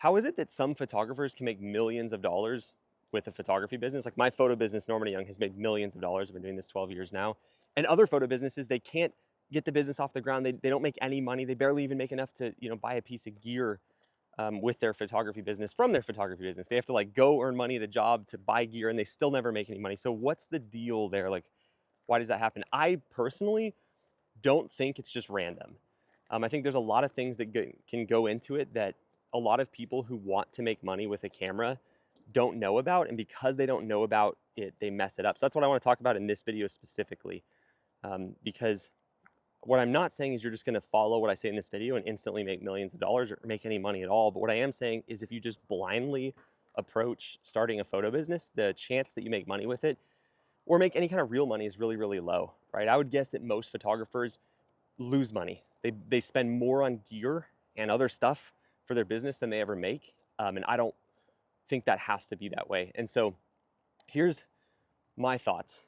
how is it that some photographers can make millions of dollars with a photography business? Like my photo business, Norman and Young, has made millions of dollars. I've been doing this 12 years now. And other photo businesses, they can't get the business off the ground. They don't make any money. They barely even make enough to, buy a piece of gear with their photography business from their photography business. They have to like go earn money at a job to buy gear and they still never make any money. So what's the deal there? Like, why does that happen? I personally don't think it's just random. I think there's a lot of things that can go into it that a lot of people who want to make money with a camera don't know about. And because they don't know about it, they mess it up. So that's what I want to talk about in this video specifically. Because what I'm not saying is you're just going to follow what I say in this video and instantly make millions of dollars or make any money at all. But what I am saying is if you just blindly approach starting a photo business, the chance that you make money with it or make any kind of real money is really, really low, right? I would guess that most photographers lose money. They spend more on gear and other stuff for their business than they ever make. And I don't think that has to be that way. And so here's my thoughts.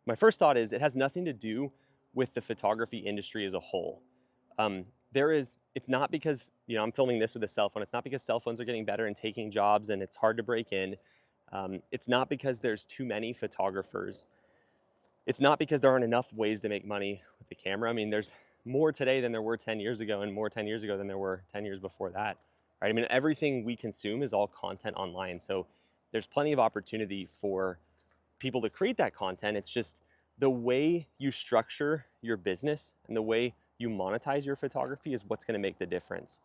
My first thought is it has nothing to do with the photography industry as a whole. It's not because, I'm filming this with a cell phone. It's not because cell phones are getting better and taking jobs and it's hard to break in. It's not because there's too many photographers. It's not because there aren't enough ways to make money with the camera. I mean, there's more today than there were 10 years ago and more 10 years ago than there were 10 years before that, right? I mean, everything we consume is all content online. So there's plenty of opportunity for people to create that content. It's just the way you structure your business and the way you monetize your photography is what's going to make the difference.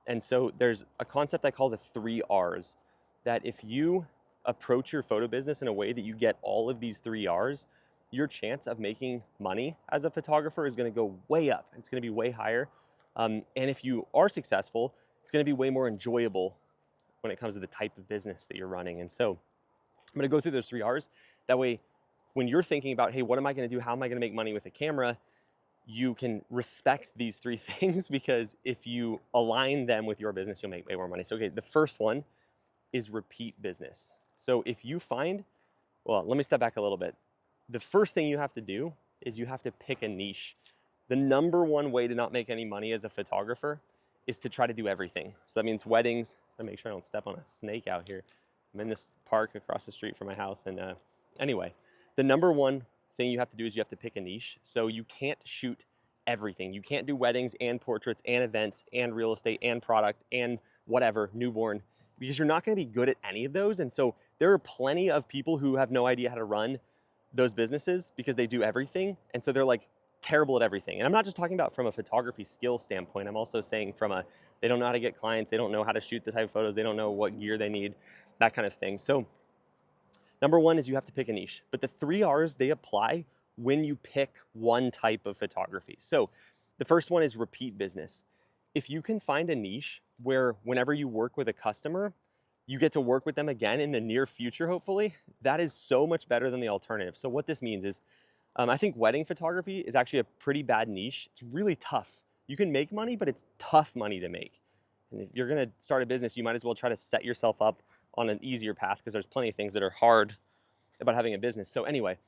And so there's a concept I call the 3 R's, that if you approach your photo business in a way that you get all of these 3 R's, your chance of making money as a photographer is going to go way up. It's going to be way higher. And if you are successful, it's going to be way more enjoyable when it comes to the type of business that you're running. And so I'm going to go through those 3 R's. That way, when you're thinking about, hey, what am I going to do? How am I going to make money with a camera? You can respect these 3 things because if you align them with your business, you'll make way more money. So, okay, the first one is repeat business. So if you find, well, let me step back a little bit. The first thing you have to do is you have to pick a niche. The number one way to not make any money as a photographer is to try to do everything. So that means weddings. Let me make sure I don't step on a snake out here. I'm in this park across the street from my house. And anyway, the number one thing you have to do is you have to pick a niche. So you can't shoot everything. You can't do weddings and portraits and events and real estate and product and whatever, newborn, because you're not going to be good at any of those. And so there are plenty of people who have no idea how to run those businesses because they do everything. And so they're like terrible at everything. And I'm not just talking about from a photography skill standpoint. I'm also saying they don't know how to get clients. They don't know how to shoot the type of photos. They don't know what gear they need, that kind of thing. So number one is you have to pick a niche. But the 3 R's, they apply when you pick one type of photography. So the first one is repeat business. If you can find a niche where whenever you work with a customer, you get to work with them again in the near future, hopefully, that is so much better than the alternative. So what this means is, I think wedding photography is actually a pretty bad niche. It's really tough. You can make money, but it's tough money to make. And if you're gonna start a business, you might as well try to set yourself up on an easier path because there's plenty of things that are hard about having a business. So anyway,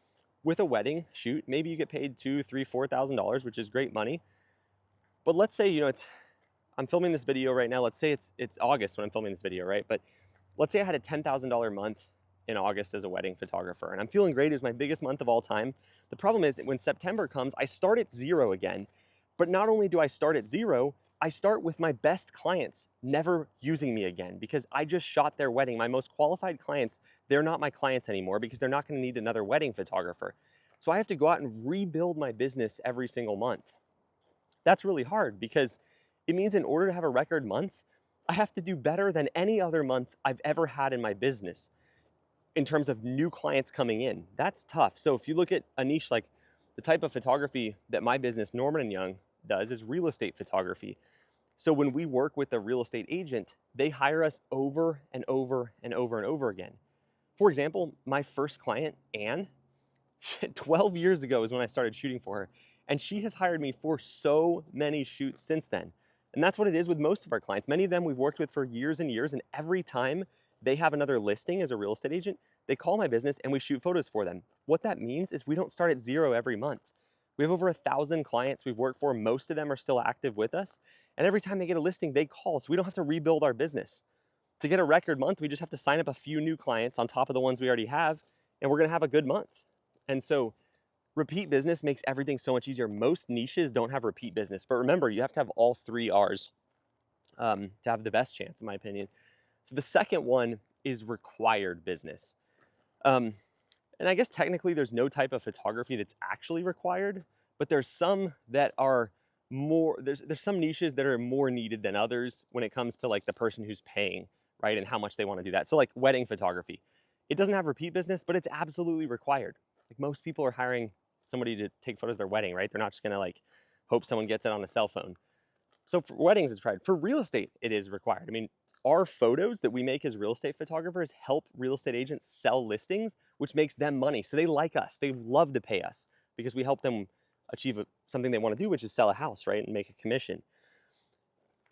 with a wedding shoot, maybe you get paid $2,000, $3,000, $4,000, which is great money. But let's say, I'm filming this video right now. Let's say it's August when I'm filming this video, right? But let's say I had a $10,000 month in August as a wedding photographer, and I'm feeling great. It was my biggest month of all time. The problem is that when September comes, I start at 0 again. But not only do I start at 0, I start with my best clients never using me again because I just shot their wedding. My most qualified clients, they're not my clients anymore because they're not going to need another wedding photographer. So I have to go out and rebuild my business every single month. That's really hard because it means in order to have a record month, I have to do better than any other month I've ever had in my business in terms of new clients coming in. That's tough. So if you look at a niche like the type of photography that my business, Norman and Young, does is real estate photography. So when we work with a real estate agent, they hire us over and over and over and over again. For example, my first client, Anne, 12 years ago is when I started shooting for her. And she has hired me for so many shoots since then. And that's what it is with most of our clients. Many of them we've worked with for years and years, and every time they have another listing as a real estate agent, they call my business and we shoot photos for them. What that means is we don't start at 0 every month. We have over 1,000 clients we've worked for. Most of them are still active with us. And every time they get a listing, they call, so we don't have to rebuild our business. to get a record month, we just have to sign up a few new clients on top of the ones we already have, and we're gonna have a good month. And so repeat business makes everything so much easier. Most niches don't have repeat business, but remember, you have to have all three R's to have the best chance, in my opinion. So the second one is required business. And I guess technically there's no type of photography that's actually required, but there's some that are more, there's some niches that are more needed than others when it comes to like the person who's paying, right? And how much they want to do that. So like wedding photography, it doesn't have repeat business, but it's absolutely required. Like most people are hiring somebody to take photos of their wedding, right? They're not just gonna like hope someone gets it on a cell phone. So for weddings, it's required. For real estate, it is required. I mean, our photos that we make as real estate photographers help real estate agents sell listings, which makes them money. So they like us. They love to pay us because we help them achieve something they want to do, which is sell a house, right? And make a commission.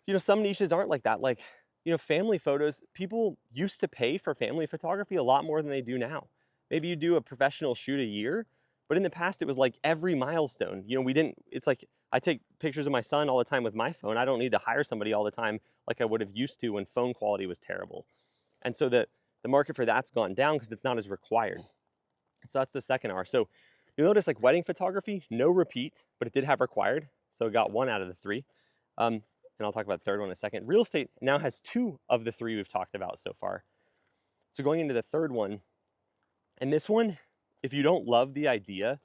You know, some niches aren't like that. Like, you know, family photos, people used to pay for family photography a lot more than they do now. Maybe you do a professional shoot a year, but in the past it was like every milestone. You know, it's like I take pictures of my son all the time with my phone. I don't need to hire somebody all the time like I would have used to when phone quality was terrible. And so the market for that's gone down because it's not as required. So that's the second R. So you'll notice like wedding photography, no repeat, but it did have required. So it got 1 out of the 3. And I'll talk about the third one in a second. Real estate now has 2 of the 3 we've talked about so far. So going into the third one, and this one, if you don't love the idea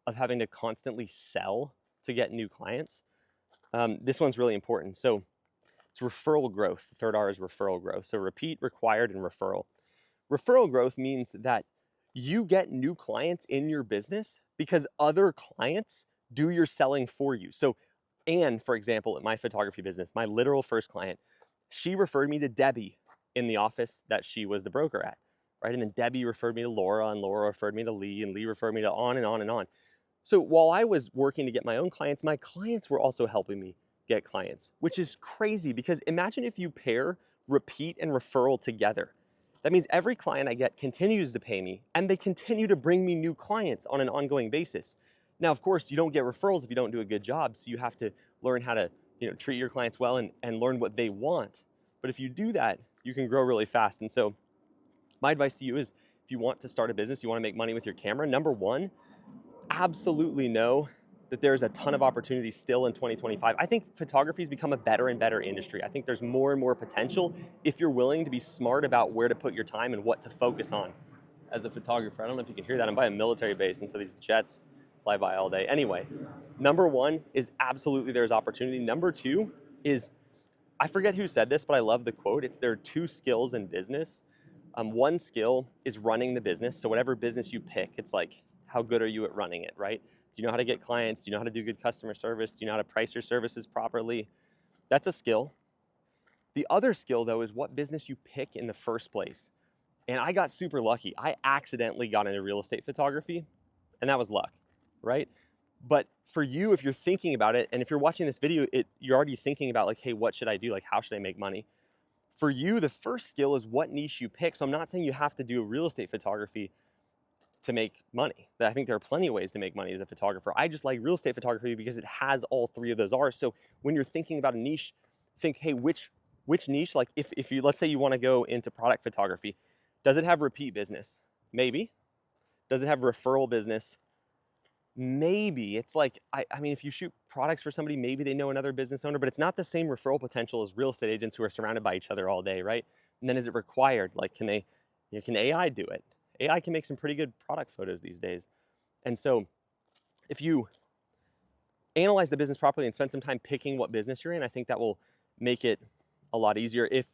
of having to constantly sell to get new clients, this one's really important. So it's referral growth. The third R is referral growth. So repeat, required, and referral. Referral growth means that you get new clients in your business because other clients do your selling for you. So Anne, for example, at my photography business, my literal first client, she referred me to Debbie in the office that she was the broker at, right? And then Debbie referred me to Laura, and Laura referred me to Lee, and Lee referred me to on and on and on. So while I was working to get my own clients, my clients were also helping me get clients, which is crazy because imagine if you pair repeat and referral together. That means every client I get continues to pay me and they continue to bring me new clients on an ongoing basis. Now, of course, you don't get referrals if you don't do a good job. So you have to learn how to, you know, treat your clients well and learn what they want. But if you do that, you can grow really fast. And so my advice to you is if you want to start a business, you want to make money with your camera, number one, absolutely know that there's a ton of opportunity still in 2025. I think photography has become a better and better industry. I think there's more and more potential if you're willing to be smart about where to put your time and what to focus on as a photographer. I don't know if you can hear that. I'm by a military base, and so these jets fly by all day. Anyway, number one is absolutely there's opportunity. Number two is, I forget who said this, but I love the quote. It's there are 2 skills in business. One skill is running the business. So whatever business you pick, it's like, how good are you at running it, right? Do you know how to get clients? Do you know how to do good customer service? Do you know how to price your services properly? That's a skill. The other skill, though, is what business you pick in the first place. And I got super lucky. I accidentally got into real estate photography, and that was luck, right? But for you, if you're thinking about it, and if you're watching this video, you're already thinking about like, hey, what should I do? Like, how should I make money? For you, the first skill is what niche you pick. So I'm not saying you have to do real estate photography to make money. I think there are plenty of ways to make money as a photographer. I just like real estate photography because it has all 3 of those R's. So when you're thinking about a niche, think, hey, which niche, like if you, let's say you want to go into product photography, does it have repeat business? Maybe. Does it have referral business? Maybe. It's like, I mean, if you shoot products for somebody, maybe they know another business owner, but it's not the same referral potential as real estate agents who are surrounded by each other all day, right? And then is it required? Like, can AI do it? AI can make some pretty good product photos these days. And so if you analyze the business properly and spend some time picking what business you're in, I think that will make it a lot easier. If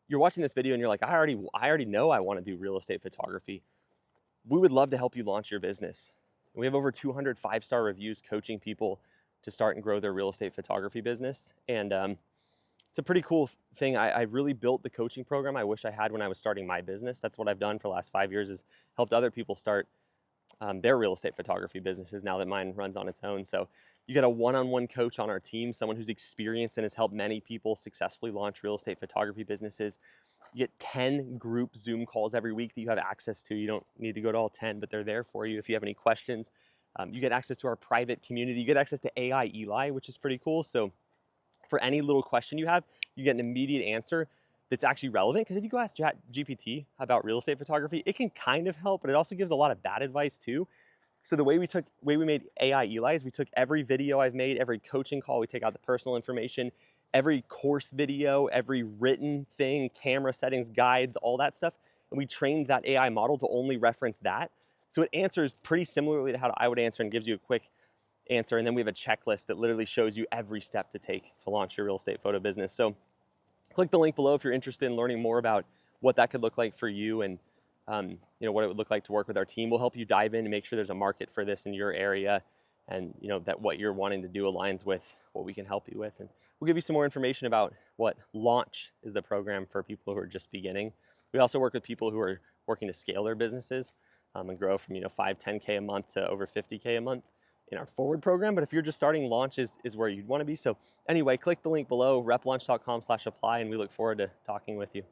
you're watching this video and you're like, I already know I want to do real estate photography, we would love to help you launch your business. We have over 200 5-star reviews coaching people to start and grow their real estate photography business. And it's a pretty cool thing. I really built the coaching program I wish I had when I was starting my business. That's what I've done for the last 5 years, is helped other people start their real estate photography businesses now that mine runs on its own. So you get a one-on-one coach on our team, someone who's experienced and has helped many people successfully launch real estate photography businesses. You get 10 group Zoom calls every week that you have access to. You don't need to go to all 10, but they're there for you if you have any questions. You get access to our private community. You get access to AI Eli, which is pretty cool. So for any little question you have, you get an immediate answer that's actually relevant. Because if you go ask GPT about real estate photography, it can kind of help, but it also gives a lot of bad advice too. So the way we made AI Eli is we took every video I've made, every coaching call, we take out the personal information, every course video, every written thing, camera settings, guides, all that stuff, and we trained that AI model to only reference that. So it answers pretty similarly to how I would answer and gives you a quick answer. And then we have a checklist that literally shows you every step to take to launch your real estate photo business. So click the link below if you're interested in learning more about what that could look like for you, and what it would look like to work with our team. We'll help you dive in and make sure there's a market for this in your area, and that what you're wanting to do aligns with what we can help you with. And we'll give you some more information about what Launch is, the program for people who are just beginning. We also work with people who are working to scale their businesses and grow from 5, 10K a month to over 50K a month in our Forward program. But if you're just starting, Launch is where you'd want to be. So anyway, click the link below, replaunch.com/apply, and we look forward to talking with you.